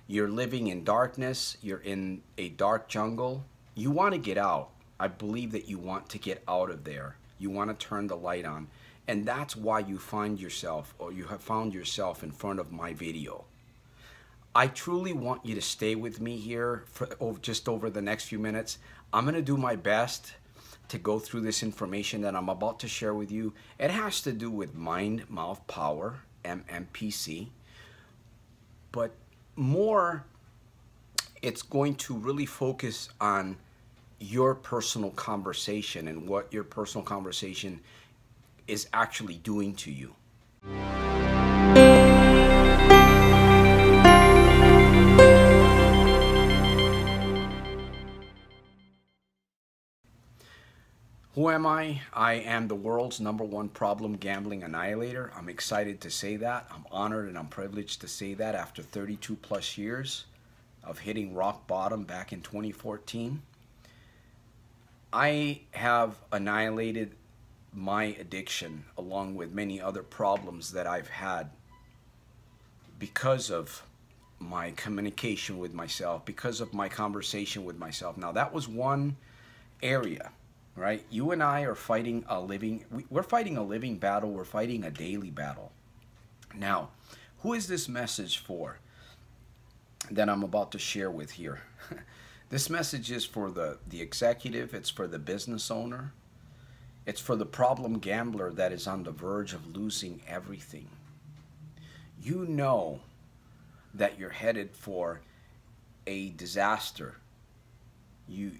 You're living in darkness. You're in a dark jungle. You want to get out. I believe that you want to get out of there. You want to turn the light on. And that's why you find yourself, or you have found yourself in front of my video. I truly want you to stay with me here for just over the next few minutes. I'm going to do my best to go through this information that I'm about to share with you. It has to do with mind, mouth, power, M.M.P.C. But more, it's going to really focus on your personal conversation and what your personal conversation is actually doing to you. Who am I? I am the world's #1 problem gambling annihilator. I'm excited to say that. I'm honored and I'm privileged to say that after 32 plus years of hitting rock bottom back in 2014. I have annihilated my addiction along with many other problems that I've had because of my communication with myself, because of my conversation with myself. Now that was one area, right? You and I are fighting a living, we're fighting a living battle. We're fighting a daily battle. Now, who is this message for that I'm about to share with here? This message is for the executive. It's for the business owner. It's for the problem gambler that is on the verge of losing everything. You know that you're headed for a disaster. The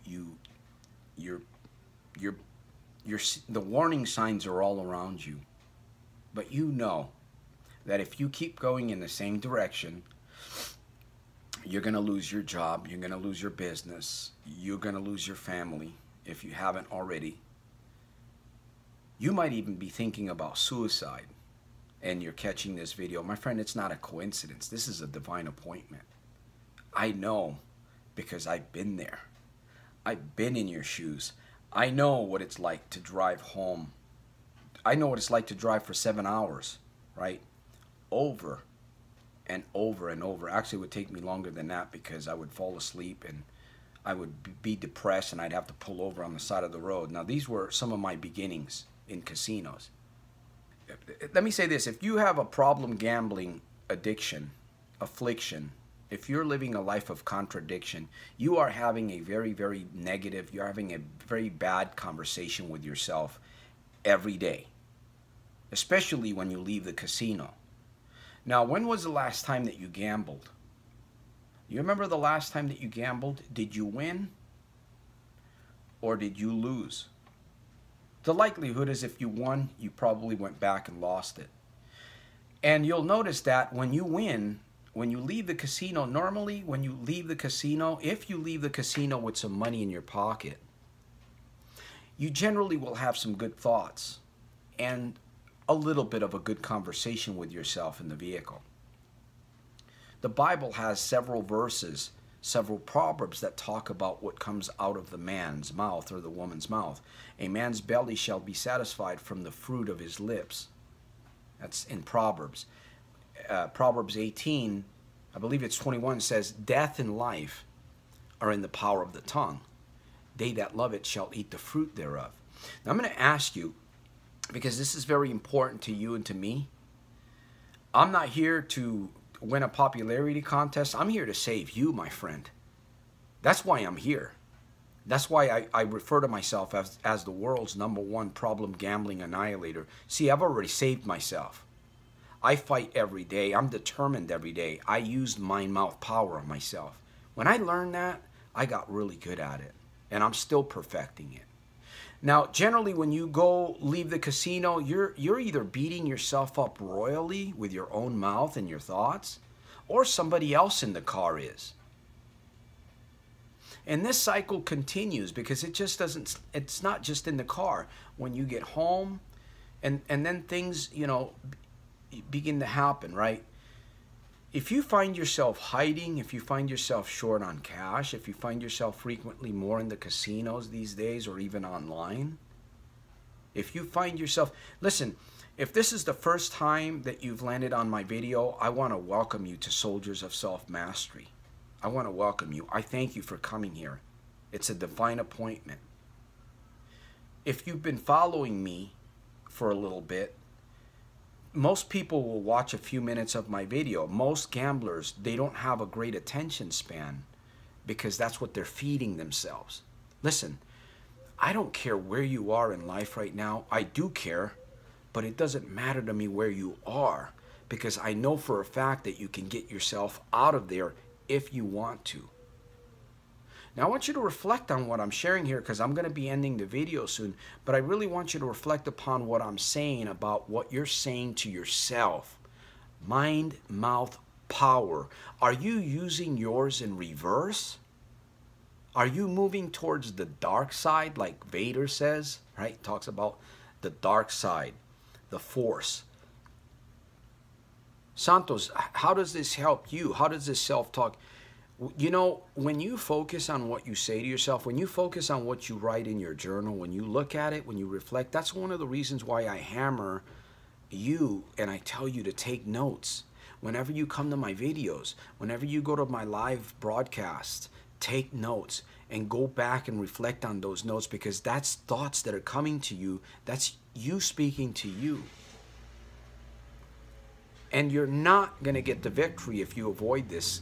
warning signs are all around you. But you know that if you keep going in the same direction, you're going to lose your job, you're going to lose your business, you're going to lose your family if you haven't already. You might even be thinking about suicide and you're catching this video. My friend, it's not a coincidence. This is a divine appointment. I know because I've been there. I've been in your shoes. I know what it's like to drive home. I know what it's like to drive for 7 hours, right? Over and over and over. Actually, it would take me longer than that because I would fall asleep and I would be depressed and I'd have to pull over on the side of the road. Now, these were some of my beginnings in casinos. Let me say this. If you have a problem gambling addiction, affliction, if you're living a life of contradiction, you are having a very, very negative, you're having a very bad conversation with yourself every day, especially when you leave the casino. Now, when was the last time that you gambled? You remember the last time that you gambled? Did you win or did you lose? The likelihood is if you won, you probably went back and lost it. And you'll notice that when you win, when you leave the casino, normally when you leave the casino, if you leave the casino with some money in your pocket, you generally will have some good thoughts and a little bit of a good conversation with yourself in the vehicle. The Bible has several verses, several proverbs that talk about what comes out of the man's mouth or the woman's mouth. A man's belly shall be satisfied from the fruit of his lips. That's in Proverbs. Proverbs 18, I believe it's 21, says, death and life are in the power of the tongue. They that love it shall eat the fruit thereof. Now I'm going to ask you, because this is very important to you and to me. I'm not here to win a popularity contest. I'm here to save you, my friend. That's why I'm here. That's why I refer to myself as the world's #1 problem gambling annihilator. See, I've already saved myself. I fight every day. I'm determined every day. I use mind-mouth power on myself. When I learned that, I got really good at it. And I'm still perfecting it. Now, generally, when you go leave the casino, you're either beating yourself up royally with your own mouth and your thoughts, or somebody else in the car is. And this cycle continues because it just doesn't, it's not just in the car. When you get home and then things, you know, begin to happen, right? If you find yourself hiding, if you find yourself short on cash, if you find yourself frequently more in the casinos these days or even online, if you find yourself, listen, If this is the first time that you've landed on my video, I want to welcome you to Soldiers of Self-Mastery. I want to welcome you. I thank you for coming here. It's a divine appointment. If you've been following me for a little bit, most people will watch a few minutes of my video. Most gamblers, they don't have a great attention span because that's what they're feeding themselves. Listen, I don't care where you are in life right now. I do care, but it doesn't matter to me where you are because I know for a fact that you can get yourself out of there if you want to. Now I want you to reflect on what I'm sharing here because I'm going to be ending the video soon, but I really want you to reflect upon what I'm saying about what you're saying to yourself. Mind, mouth, power. Are you using yours in reverse? Are you moving towards the dark side like Vader says, right? Talks about the dark side, the force. Santos, how does this help you? How does this self-talk? You know, when you focus on what you say to yourself, when you focus on what you write in your journal, when you look at it, when you reflect, that's one of the reasons why I hammer you and I tell you to take notes. Whenever you come to my videos, whenever you go to my live broadcast, take notes and go back and reflect on those notes because that's thoughts that are coming to you. That's you speaking to you. And you're not going to get the victory if you avoid this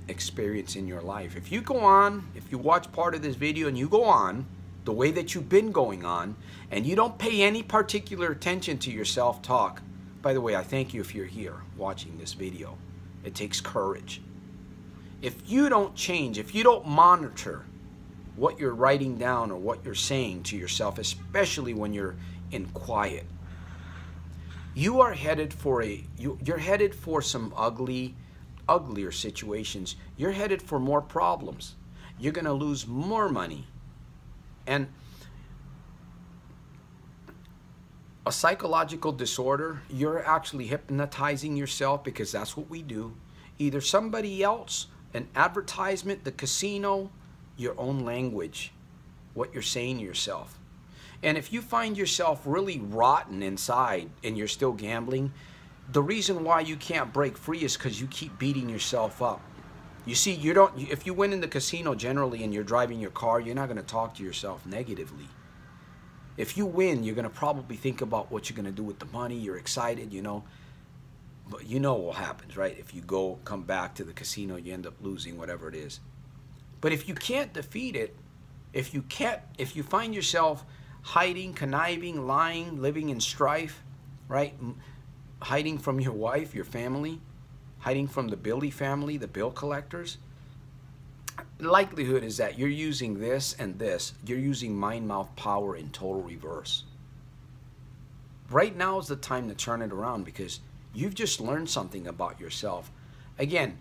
experience in your life. If you go on, if you watch part of this video and you go on the way that you've been going on and you don't pay any particular attention to your self-talk, by the way, I thank you if you're here watching this video. It takes courage. If you don't change, if you don't monitor what you're writing down or what you're saying to yourself, especially when you're in quiet, you are headed for you're headed for some uglier situations. You're headed for more problems. You're going to lose more money. And a psychological disorder, you're actually hypnotizing yourself because that's what we do. Either somebody else, an advertisement, the casino, your own language, what you're saying to yourself. And if you find yourself really rotten inside and you're still gambling, the reason why you can't break free is because you keep beating yourself up. You see, if you win in the casino generally and you're driving your car, you're not going to talk to yourself negatively. If you win, you're going to probably think about what you're going to do with the money. You're excited, you know. But you know what happens, right? If you come back to the casino, you end up losing whatever it is. But if you can't defeat it, if you find yourself hiding, conniving, lying, living in strife, right? Hiding from your wife, your family, hiding from the Billy family, the bill collectors, the likelihood is that you're using this and this. You're using mind, mouth, power in total reverse. Right now is the time to turn it around because you've just learned something about yourself. Again,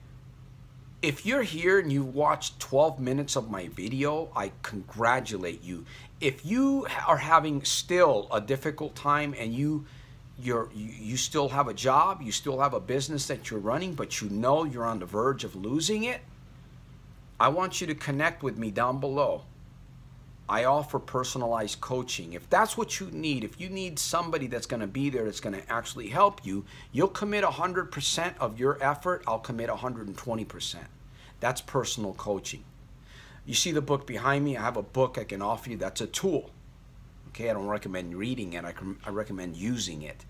if you're here and you watched 12 minutes of my video, I congratulate you. If you are having still a difficult time and you still have a job, you still have a business that you're running, but you know you're on the verge of losing it, I want you to connect with me down below. I offer personalized coaching. If that's what you need, if you need somebody that's going to be there, that's going to actually help you, you'll commit 100% of your effort. I'll commit 120%. That's personal coaching. You see the book behind me? I have a book I can offer you. That's a tool. Okay, I don't recommend reading it. I recommend using it.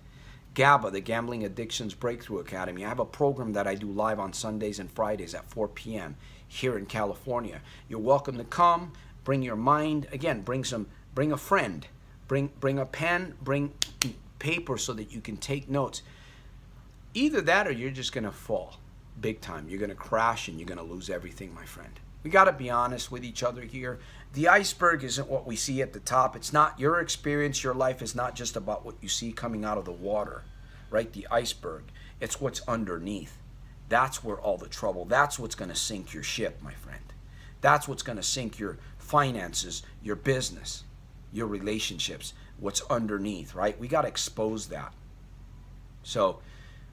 G.A.B.A, the Gambling Addictions Breakthrough Academy. I have a program that I do live on Sundays and Fridays at 4 p.m. here in California. You're welcome to come. Bring your mind. Again, bring a friend. Bring a pen. Bring paper so that you can take notes. Either that or you're just going to fall big time. You're going to crash and you're going to lose everything, my friend. We got to be honest with each other here. The iceberg isn't what we see at the top. It's not your experience. Your life is not just about what you see coming out of the water, right? The iceberg. It's what's underneath. That's where all the trouble, that's what's going to sink your ship, my friend. That's what's going to sink your finances, your business, your relationships, what's underneath, right? We got to expose that. So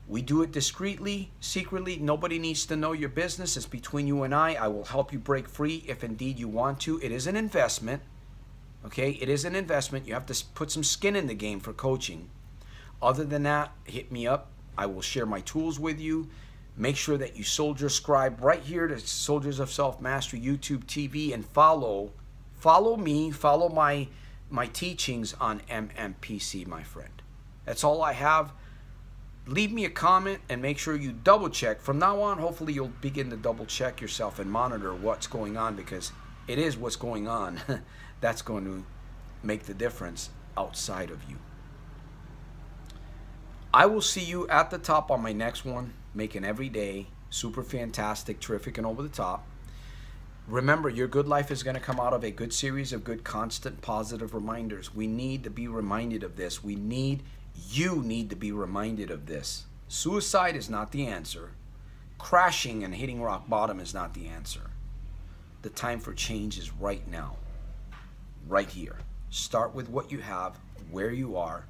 we do it discreetly, secretly. Nobody needs to know your business. It's between you and I. I will help you break free if indeed you want to. It is an investment, okay? It is an investment. You have to put some skin in the game for coaching. Other than that, hit me up. I will share my tools with you. Make sure that you soldier scribe right here to Soldiers of Self-Mastery YouTube TV and follow me, follow my teachings on M.M.P.C, my friend. That's all I have. Leave me a comment and make sure you double check. From now on, hopefully you'll begin to double check yourself and monitor what's going on, because it is what's going on that's going to make the difference outside of you. I will see you at the top on my next one, making every day super fantastic, terrific, and over the top. Remember, your good life is going to come out of a good series of good, constant, positive reminders. We need to be reminded of this. You need to be reminded of this. Suicide is not the answer. Crashing and hitting rock bottom is not the answer. The time for change is right now, right here. Start with what you have, where you are.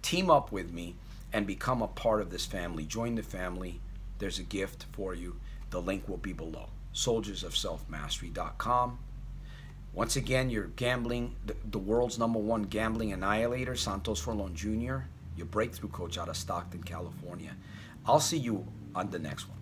Team up with me and become a part of this family. Join the family. There's a gift for you. The link will be below. soldiersofselfmastery.com. Once again, you're gambling, the world's #1 gambling annihilator, Santos Jr., your breakthrough coach out of Stockton, California. I'll see you on the next one.